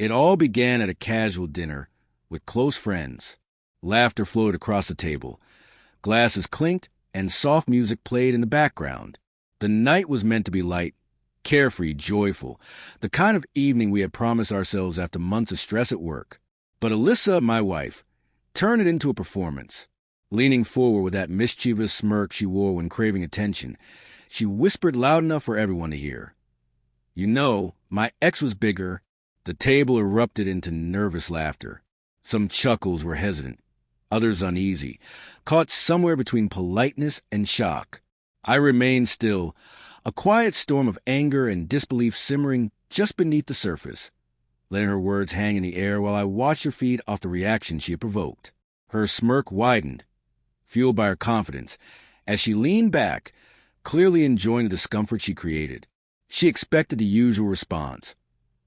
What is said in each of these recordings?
It all began at a casual dinner with close friends. Laughter flowed across the table. Glasses clinked, and soft music played in the background. The night was meant to be light, carefree, joyful, the kind of evening we had promised ourselves after months of stress at work. But Alyssa, my wife, turned it into a performance. Leaning forward with that mischievous smirk she wore when craving attention, she whispered loud enough for everyone to hear. "You know, my ex was bigger." The table erupted into nervous laughter. Some chuckles were hesitant, others uneasy, caught somewhere between politeness and shock. I remained still, a quiet storm of anger and disbelief simmering just beneath the surface, letting her words hang in the air while I watched her feed off the reaction she had provoked. Her smirk widened, fueled by her confidence, as she leaned back, clearly enjoying the discomfort she created. She expected the usual response,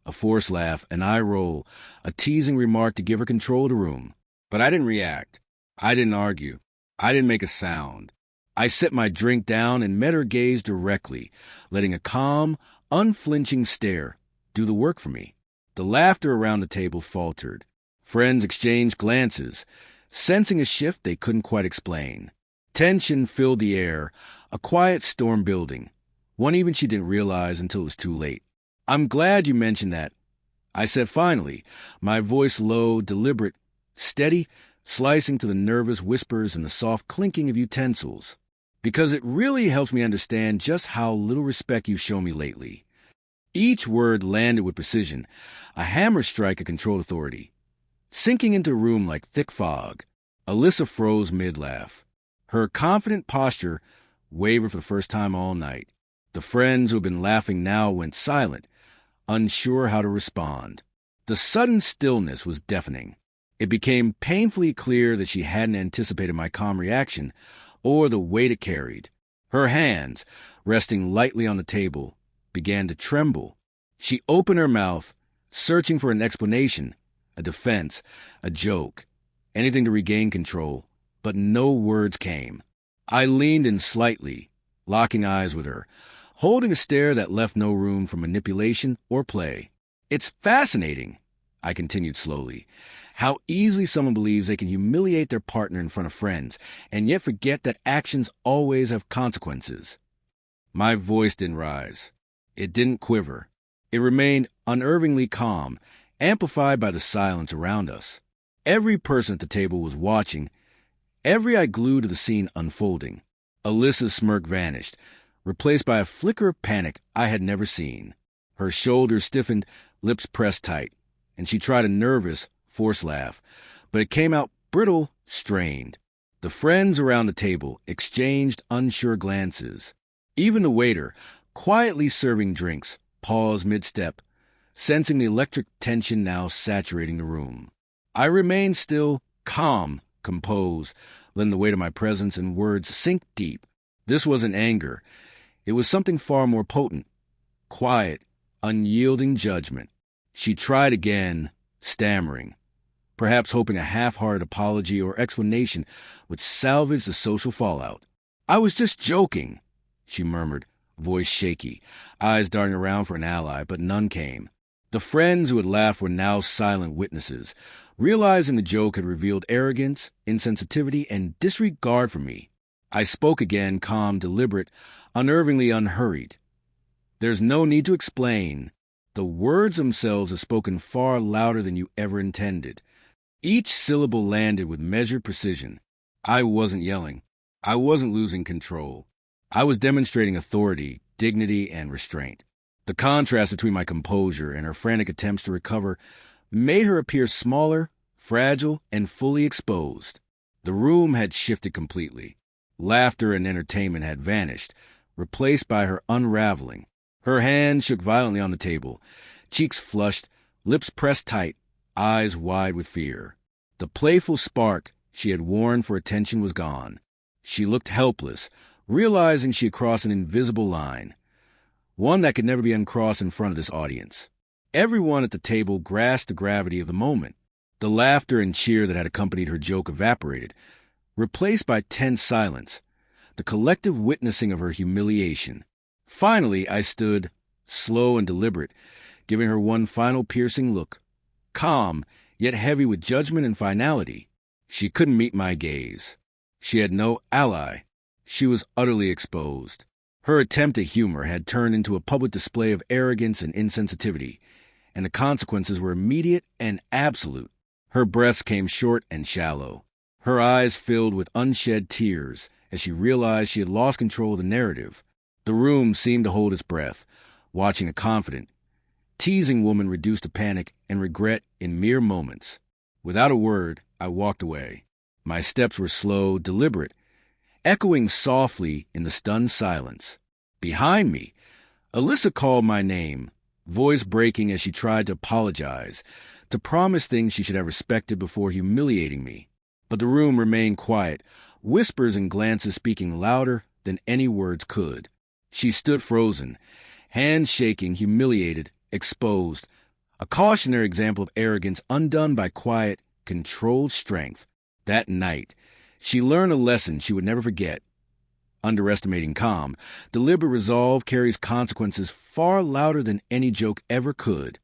a forced laugh, an eye roll, a teasing remark to give her control of the room. But I didn't react. I didn't argue. I didn't make a sound. I set my drink down and met her gaze directly, letting a calm, unflinching stare do the work for me. The laughter around the table faltered. Friends exchanged glances, sensing a shift they couldn't quite explain. Tension filled the air, a quiet storm building, one even she didn't realize until it was too late. "I'm glad you mentioned that," I said finally, my voice low, deliberate, steady, slicing to the nervous whispers and the soft clinking of utensils, "because it really helps me understand just how little respect you've shown me lately." Each word landed with precision, a hammer strike of controlled authority, sinking into the room like thick fog. Alyssa froze mid-laugh. Her confident posture wavered for the first time all night. The friends who had been laughing now went silent, unsure how to respond. The sudden stillness was deafening. It became painfully clear that she hadn't anticipated my calm reaction or the weight it carried. Her hands, resting lightly on the table, began to tremble. She opened her mouth, searching for an explanation, a defense, a joke, anything to regain control, but no words came. I leaned in slightly, locking eyes with her, holding a stare that left no room for manipulation or play. "It's fascinating," I continued slowly, "how easily someone believes they can humiliate their partner in front of friends, and yet forget that actions always have consequences." My voice didn't rise. It didn't quiver. It remained unnervingly calm, amplified by the silence around us. Every person at the table was watching, every eye glued to the scene unfolding. Alyssa's smirk vanished, replaced by a flicker of panic I had never seen. Her shoulders stiffened, lips pressed tight, and she tried a nervous, forced laugh, but it came out brittle, strained. The friends around the table exchanged unsure glances. Even the waiter, quietly serving drinks, paused mid-step, sensing the electric tension now saturating the room. I remained still, calm, composed, letting the weight of my presence and words sink deep. This wasn't anger. It was something far more potent. Quiet, unyielding judgment. She tried again, stammering, perhaps hoping a half-hearted apology or explanation would salvage the social fallout. "I was just joking," she murmured, voice shaky, eyes darting around for an ally, but none came. The friends who had laughed were now silent witnesses, realizing the joke had revealed arrogance, insensitivity, and disregard for me. I spoke again, calm, deliberate, unnervingly unhurried. "There's no need to explain. The words themselves have spoken far louder than you ever intended." Each syllable landed with measured precision. I wasn't yelling. I wasn't losing control. I was demonstrating authority, dignity, and restraint. The contrast between my composure and her frantic attempts to recover made her appear smaller, fragile, and fully exposed. The room had shifted completely. Laughter and entertainment had vanished, replaced by her unraveling. Her hand shook violently on the table, cheeks flushed, lips pressed tight, eyes wide with fear. The playful spark she had worn for attention was gone. She looked helpless, realizing she had crossed an invisible line, one that could never be uncrossed in front of this audience. Everyone at the table grasped the gravity of the moment. The laughter and cheer that had accompanied her joke evaporated, replaced by tense silence, the collective witnessing of her humiliation. Finally, I stood, slow and deliberate, giving her one final piercing look, calm, yet heavy with judgment and finality. She couldn't meet my gaze. She had no ally. She was utterly exposed. Her attempt at humor had turned into a public display of arrogance and insensitivity, and the consequences were immediate and absolute. Her breaths came short and shallow. Her eyes filled with unshed tears as she realized she had lost control of the narrative. The room seemed to hold its breath, watching a confident, teasing woman reduced to panic and regret in mere moments. Without a word, I walked away. My steps were slow, deliberate, echoing softly in the stunned silence. Behind me, Alyssa called my name, voice breaking as she tried to apologize, to promise things she should have respected before humiliating me. But the room remained quiet, whispers and glances speaking louder than any words could. She stood frozen, hands shaking, humiliated, exposed, a cautionary example of arrogance undone by quiet, controlled strength. That night, she learned a lesson she would never forget. Underestimating calm, deliberate resolve carries consequences far louder than any joke ever could.